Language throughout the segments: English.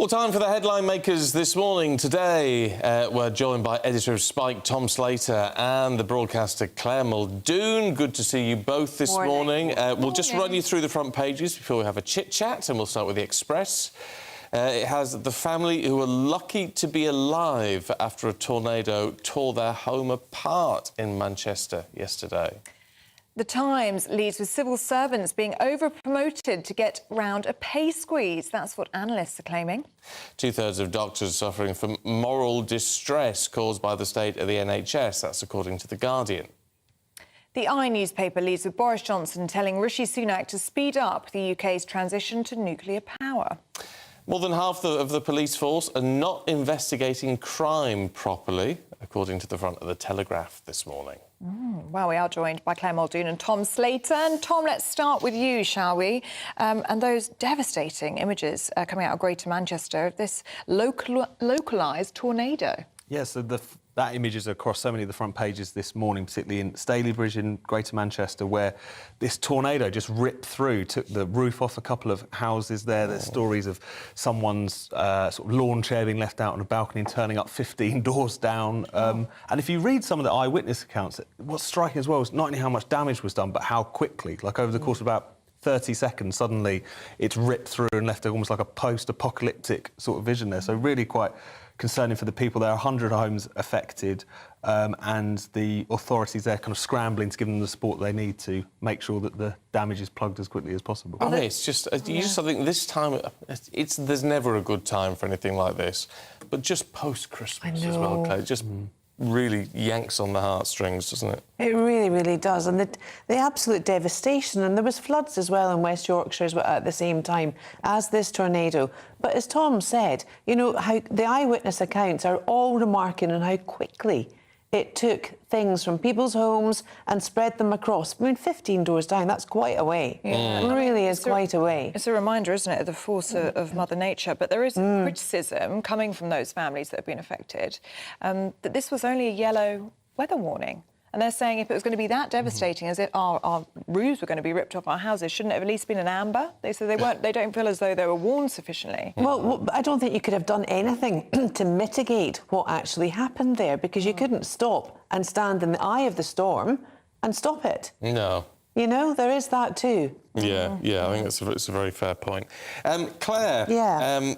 Well, time for the headline makers this morning. Today, we're joined by editor of Spike, Tom Slater, and the broadcaster Claire Muldoon. Good to see you both this morning. We'll just run you through the front pages before we have a chit-chat, and we'll start with the Express. It has the family who were lucky to be alive after a tornado tore their home apart in Manchester yesterday. The Times leads with civil servants being over-promoted to get round a pay squeeze. That's what analysts are claiming. Two-thirds of doctors suffering from moral distress caused by the state of the NHS. That's according to The Guardian. The I newspaper leads with Boris Johnson telling Rishi Sunak to speed up the UK's transition to nuclear power. More than half of the police force are not investigating crime properly, according to the front of the Telegraph this morning. Well, we are joined by Claire Muldoon and Tom Slater. And Tom, let's start with you, shall we? And those devastating images coming out of Greater Manchester of this localised tornado. Yeah, so that image is across so many of the front pages this morning, particularly in Stalybridge in Greater Manchester, where this tornado just ripped through, took the roof off a couple of houses there. There's stories of someone's sort of lawn chair being left out on a balcony and turning up 15 doors down. And if you read some of the eyewitness accounts, what's striking as well is not only how much damage was done, but how quickly, like over the course of about 30 seconds, suddenly it's ripped through and left almost like a post-apocalyptic sort of vision there. So really quite concerning for the people there. 100 homes affected, and the authorities there kind of scrambling to give them the support they need to make sure that the damage is plugged as quickly as possible. I mean, it's just, I think this time, there's never a good time for anything like this, but just post-Christmas as well, Claire, just really yanks on the heartstrings, doesn't it? It really, really does. And the absolute devastation, and there was floods as well in West Yorkshire at the same time as this tornado. But as Tom said, you know, how the eyewitness accounts are all remarking on how quickly it took things from people's homes and spread them across. I mean, 15 doors down, that's quite a way. Yeah. It really is quite a way. It's a reminder, isn't it, of the force of Mother Nature. But there is criticism coming from those families that have been affected that this was only a yellow weather warning. And they're saying if it was going to be that devastating as our roofs were going to be ripped off our houses, shouldn't it have at least been an amber? They said they don't feel as though they were warned sufficiently. Well, I don't think you could have done anything to mitigate what actually happened there, because you couldn't stop and stand in the eye of the storm and stop it. No. You know, there is that too. Yeah, I think it's a very fair point. Claire. Yeah.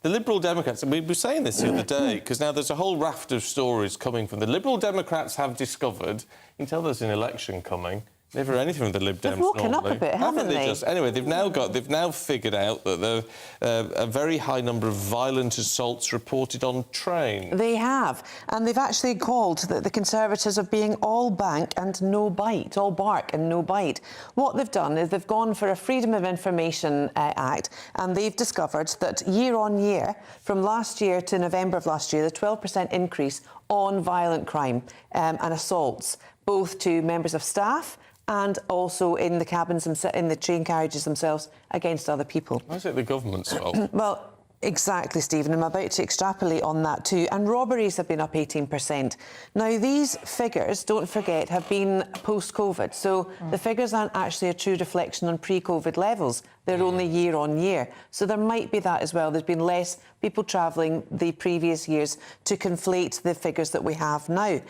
The Liberal Democrats, and we were saying this the other day, because now there's a whole raft of stories coming from the Liberal Democrats have discovered, you can tell there's an election coming, never anything from the Lib Dems They've woken normally. up a bit, haven't they? Anyway, they've now figured out that there are a very high number of violent assaults reported on trains. They have, and they've actually called the Conservatives of being all bank and no bite, all bark and no bite. What they've done is they've gone for a Freedom of Information Act, and they've discovered that year on year, from last year to November of last year, the 12% increase on violent crime and assaults, both to members of staff and also in the cabins, in the train carriages themselves, against other people. Why is it the government's fault? Well, exactly, Stephen. I'm about to extrapolate on that too. And robberies have been up 18%. Now, these figures, don't forget, have been post-COVID. So the figures aren't actually a true reflection on pre-COVID levels. They're only year on year. So there might be that as well. There's been less people travelling the previous years to conflate the figures that we have now.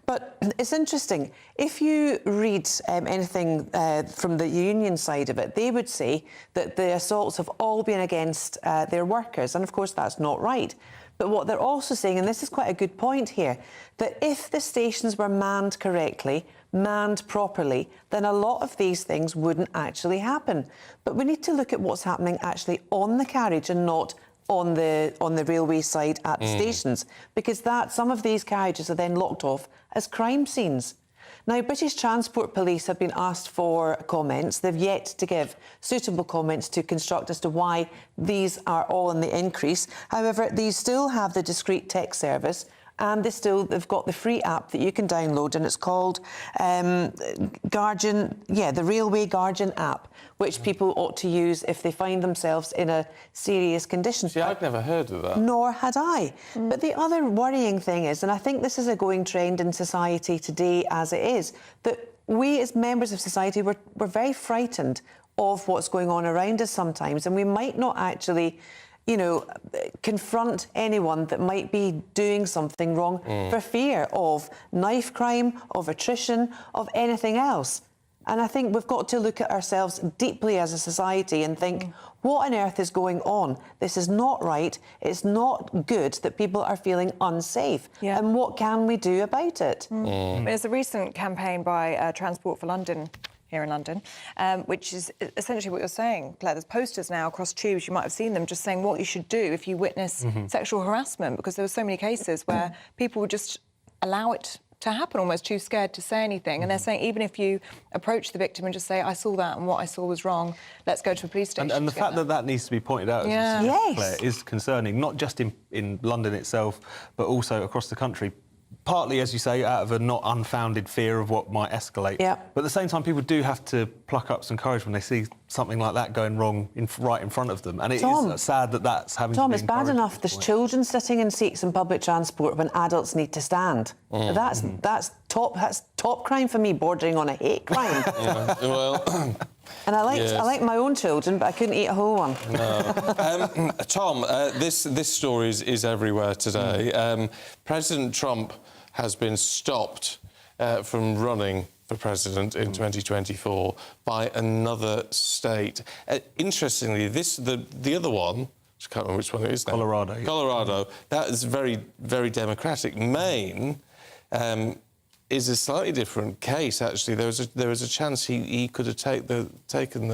But it's interesting. If you read anything from the union side of it, they would say that the assaults have all been against their workers. And, of course, that's not right. But what they're also saying, and this is quite a good point here, that if the stations were manned correctly, manned properly, then a lot of these things wouldn't actually happen. But we need to look at what's happening actually on the carriage and not on the railway side at stations, because some of these carriages are then locked off as crime scenes. Now, British Transport Police have been asked for comments. They've yet to give suitable comments to construct as to why these are all in the increase. However, they still have the discreet text service, and they've got the free app that you can download, and it's called Guardian, the Railway Guardian app, which people ought to use if they find themselves in a serious condition. See, I'd never heard of that. Nor had I. But the other worrying thing is, and I think this is a going trend in society today as it is, that we as members of society, we're very frightened of what's going on around us sometimes, and we might not actually you know, confront anyone that might be doing something wrong for fear of knife crime, of attrition, of anything else. And I think we've got to look at ourselves deeply as a society and think, what on earth is going on? This is not right. It's not good that people are feeling unsafe. Yeah. And what can we do about it? There's a recent campaign by Transport for London, here in London, which is essentially what you're saying, Claire. There's posters now across tubes, you might have seen them, just saying what you should do if you witness sexual harassment, because there were so many cases where people would just allow it to happen, almost too scared to say anything. And they're saying even if you approach the victim and just say, I saw that and what I saw was wrong, let's go to a police station. And the fact that that needs to be pointed out, as Yes. Claire, is concerning, not just in London itself, but also across the country. Partly, as you say, out of a not unfounded fear of what might escalate. Yeah. But at the same time, people do have to pluck up some courage when they see something like that going wrong right in front of them. And it is sad that that's having to be it's bad encouraged enough at this there's point. children sitting in seats in public transport when adults need to stand. That's top crime for me, bordering on a hate crime. Well, And I Yes. like my own children, but I couldn't eat a whole one. Tom, this story is everywhere today. President Trump has been stopped from running for president in 2024 by another state. Interestingly, the other one, I can't remember which one it is now. Colorado. Yeah. Colorado. That is very, very democratic. Maine is a slightly different case, actually. There was a chance he could have taken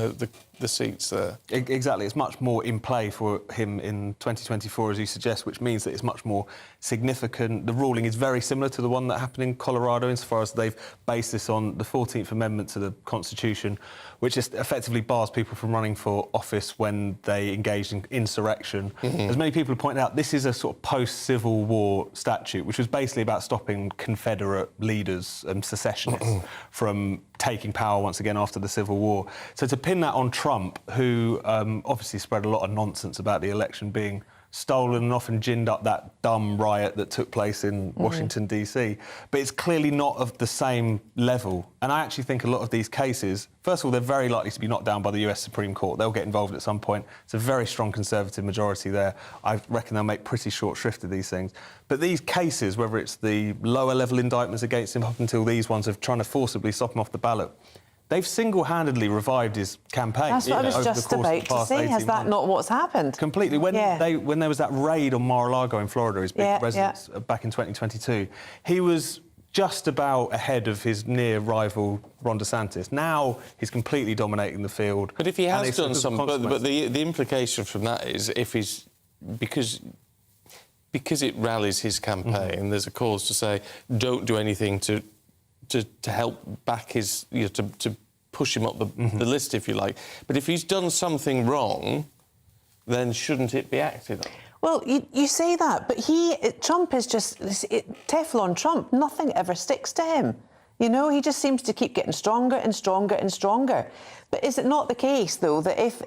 the seats there. Exactly. It's much more in play for him in 2024, as you suggest, which means that it's much more significant. The ruling is very similar to the one that happened in Colorado, insofar as they've based this on the 14th Amendment to the Constitution, which just effectively bars people from running for office when they engage in insurrection. As many people have pointed out, this is a sort of post-Civil War statute, which was basically about stopping Confederate leaders and secessionists from taking power once again after the Civil War. So to pin that on Trump, who obviously spread a lot of nonsense about the election being stolen and often ginned up that dumb riot that took place in Washington, D.C. But it's clearly not of the same level. And I actually think a lot of these cases, first of all, they're very likely to be knocked down by the US Supreme Court. They'll get involved at some point. It's a very strong Conservative majority there. I reckon they'll make pretty short shrift of these things. But these cases, whether it's the lower level indictments against him up until these ones of trying to forcibly stop him off the ballot, they've single-handedly revived his campaign. That's what I was over the just course of about the to past say. 18 Has that months. not what's happened? Completely. When there was that raid on Mar-a-Lago in Florida, his big residence, back in 2022, he was just about ahead of his near rival Ron DeSantis. Now he's completely dominating the field. But if he has done some, but the implication from that is if he's because it rallies his campaign, there's a cause to say don't do anything to help back his, to push him up the list, if you like. But if he's done something wrong, then shouldn't it be acted on? Well, you say that, but Trump is just Teflon Trump. Nothing ever sticks to him. You know, he just seems to keep getting stronger and stronger and stronger. But is it not the case, though, that if,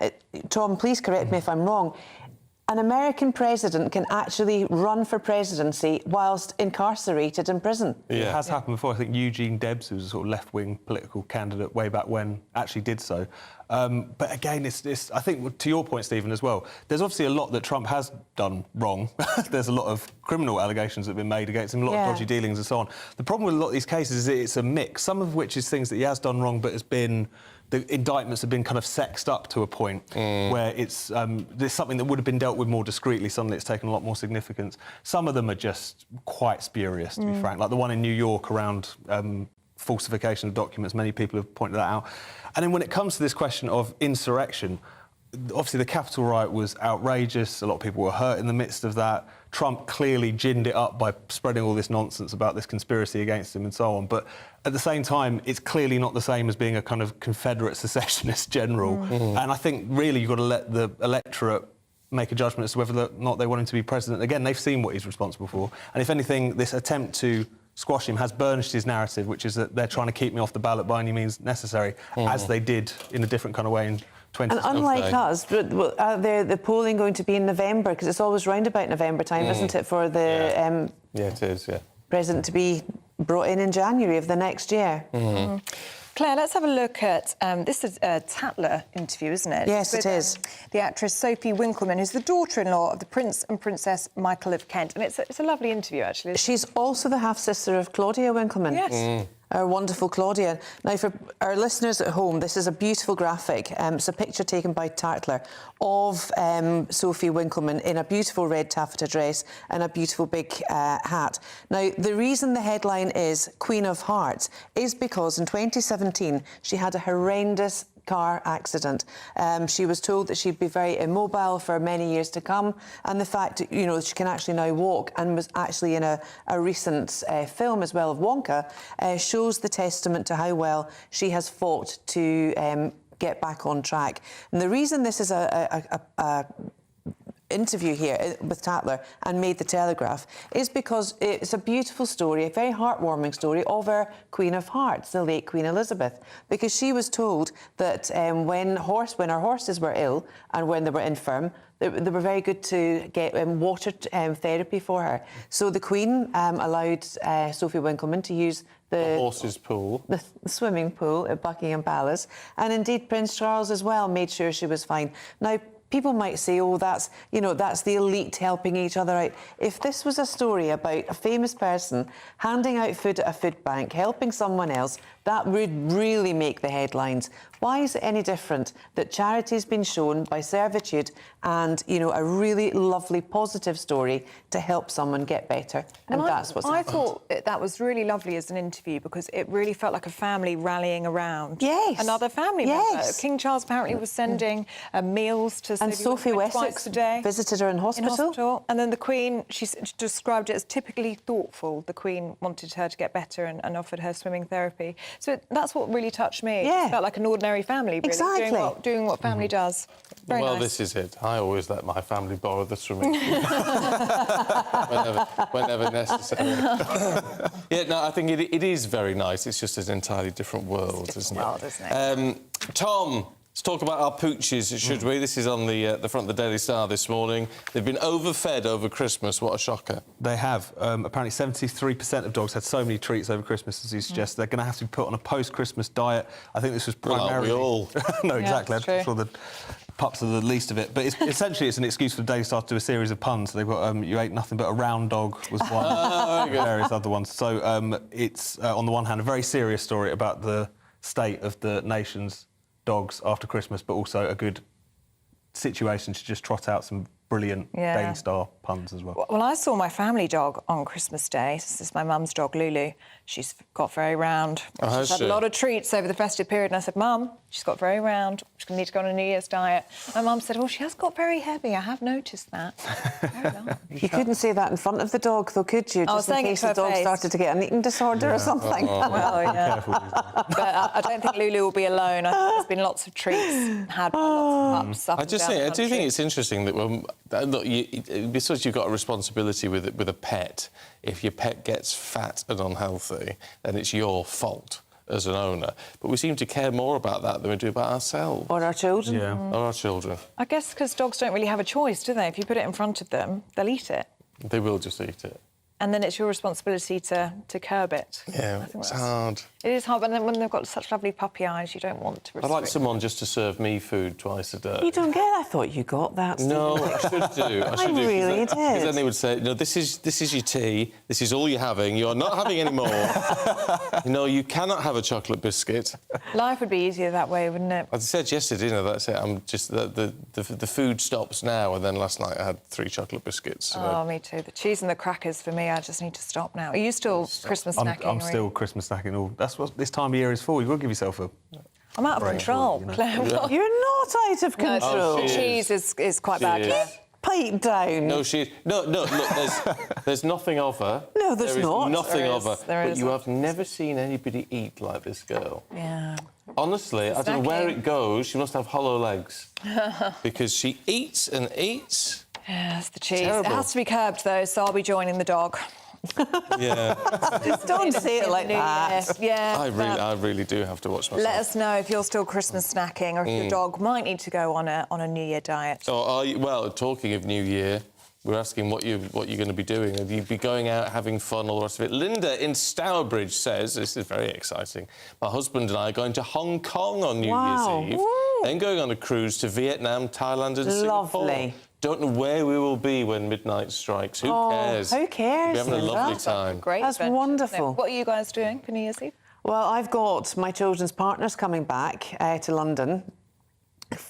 Tom, please correct me if I'm wrong, an American president can actually run for presidency whilst incarcerated in prison? Yeah. It has happened before. I think Eugene Debs, who was a sort of left-wing political candidate way back when, actually did so. But again, I think, to your point, Stephen, as well, there's obviously a lot that Trump has done wrong. There's a lot of criminal allegations that have been made against him, a lot of dodgy dealings and so on. The problem with a lot of these cases is that it's a mix, some of which is things that he has done wrong but the indictments have been kind of sexed up to a point where there's something that would have been dealt with more discreetly. Suddenly it's taken a lot more significance. Some of them are just quite spurious, to be frank. Like the one in New York around falsification of documents. Many people have pointed that out. And then when it comes to this question of insurrection, obviously the Capitol riot was outrageous. A lot of people were hurt in the midst of that. Trump clearly ginned it up by spreading all this nonsense about this conspiracy against him and so on. But at the same time, it's clearly not the same as being a kind of Confederate secessionist general. And I think really you've got to let the electorate make a judgment as to whether or not they want him to be president. Again, they've seen what he's responsible for. And if anything, this attempt to squash him has burnished his narrative, which is that they're trying to keep me off the ballot by any means necessary, as they did in a different kind of way in 2020. And unlike us, are the polling going to be in November? Because it's always round about November time, isn't it, for the Yeah, it is, yeah. president to be brought in January of the next year? Claire, let's have a look at this is a Tatler interview, isn't it? Yes, it is. The actress Sophie Winkleman, who's the daughter-in-law of the Prince and Princess Michael of Kent, and it's a lovely interview, actually. She's also the half-sister of Claudia Winkleman. Yes. Our wonderful Claudia. Now, for our listeners at home, this is a beautiful graphic. It's a picture taken by Tatler of Sophie Winkleman in a beautiful red taffeta dress and a beautiful big hat. Now, the reason the headline is Queen of Hearts is because in 2017 she had a horrendous car accident. She was told that she'd be very immobile for many years to come, and the fact, you know, she can actually now walk, and was actually in a recent film as well of Wonka, shows the testament to how well she has fought to get back on track. And the reason this is a interview here with Tatler and made the Telegraph is because it's a beautiful story, a very heartwarming story of our Queen of Hearts, the late Queen Elizabeth, because she was told that when our horses were ill and when they were infirm, they were very good to get water therapy for her. So the Queen allowed Sophie Winkleman to use the horses' pool, the swimming pool at Buckingham Palace, and indeed Prince Charles as well made sure she was fine. Now, people might say, oh, that's the elite helping each other out. If this was a story about a famous person handing out food at a food bank, helping someone else, that would really make the headlines. Why is it any different that charity's been shown by servitude and, you know, a really lovely, positive story to help someone get better? And that's what's happened. I thought that was really lovely as an interview because it really felt like a family rallying around another family member. King Charles apparently was sending meals to Sophie twice Wessex a day. visited her in hospital. And then the Queen, she described it as typically thoughtful. The Queen wanted her to get better and offered her swimming therapy. So that's what really touched me. Yeah. It felt like an ordinary family, really, exactly. doing what family does. Very well, nice. this is it. I always let my family borrow the swimming pool whenever necessary. Yeah, no, I think it is very nice. It's just an entirely different world, isn't it? Tom, let's talk about our pooches, should we? This is on the front of the Daily Star this morning. They've been overfed over Christmas. What a shocker. They have. Apparently 73% of dogs had so many treats over Christmas, as you suggest. They're going to have to be put on a post-Christmas diet. I think this was primarily... Well, we all. No, exactly. Yeah, I'm sure the pups are the least of it. But essentially it's an excuse for the Daily Star to do a series of puns. So they've got you ate nothing but a round dog was one. Various other ones. So it's, on the one hand, a very serious story about the state of the nation's dogs after Christmas, but also a good situation to just trot out some brilliant Daily Star puns as well. Well, I saw my family dog on Christmas Day. This is my mum's dog, Lulu. She's got very round. She's had a lot of treats over the festive period. And I said, Mum, she's got very round. She's going to need to go on a New Year's diet. My mum said, oh, she has got very heavy. I have noticed that. Very nice. You couldn't say that in front of the dog, though, could you? Just in case the dog started to get an eating disorder or something. Well, yeah. But I don't think Lulu will be alone. I think there's been lots of treats had by lots of pups. I do think it's interesting that look, because you've got a responsibility with a pet, if your pet gets fat and unhealthy, then it's your fault as an owner. But we seem to care more about that than we do about ourselves. Or our children. Yeah. Or our children. I guess because dogs don't really have a choice, do they? If you put it in front of them, they'll eat it. They will just eat it. And then it's your responsibility to curb it. Yeah, it's hard. It is hard, but then when they've got such lovely puppy eyes, you don't want to restrict. I'd like someone just to serve me food twice a day. You don't get. I thought you got that. No, I should do. I should do. Really did. Because then they would say, no, this is your tea. This is all you're having. You're not having any more. You cannot have a chocolate biscuit. Life would be easier that way, wouldn't it? As I said yesterday, that's it. I'm just the food stops now, and then last night I had 3 chocolate biscuits. Oh, me too. The cheese and the crackers for me. I just need to stop now. Are you still Christmas snacking? I'm still Christmas snacking. That's what this time of year is for. You've got to give yourself a... I'm out of control, Claire. You're not out of control. No, cheese is quite bad, Claire. Pipe down. No, look, there's nothing of her. No, there's not. Nothing of her. There but is. you have never seen anybody eat like this girl. Yeah. Honestly, I don't know where it goes. She must have hollow legs. Because she eats and eats. Yeah, it's the cheese. Terrible. It has to be curbed, though, so I'll be joining the dog. Yeah. Just don't say it like that. Yeah. I really do have to watch myself. Let us know if you're still Christmas snacking or if your dog might need to go on a New Year diet. Well, talking of New Year, we're asking what you're going to be doing. Will you be going out, having fun, all the rest of it? Linda in Stourbridge says, this is very exciting, my husband and I are going to Hong Kong on New Year's Eve, then going on a cruise to Vietnam, Thailand and Singapore. Lovely. Don't know where we will be when midnight strikes. Who cares? Who cares? We're having a lovely time. Great. That's adventure. wonderful. What are you guys doing for New Year's Eve? Well, I've got my children's partners coming back to London,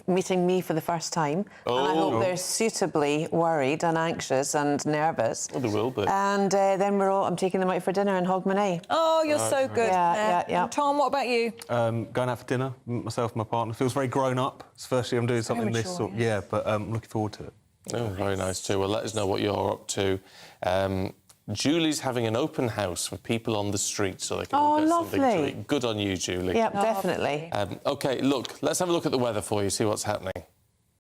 meeting me for the first time. And I hope they're suitably worried and anxious and nervous. Well, they will be. And then I'm taking them out for dinner in Hogmanay. Oh, you're so good. Yeah. And Tom, what about you? Going out for dinner, myself and my partner. Feels very grown up. It's the first year I'm doing something this mature, sort. Yeah, but I'm looking forward to it. Oh, very nice too. Well, let us know what you're up to. Julie's having an open house for people on the street so they can all get something to eat. Good on you, Julie. Yep, definitely. OK, look, let's have a look at the weather for you, see what's happening.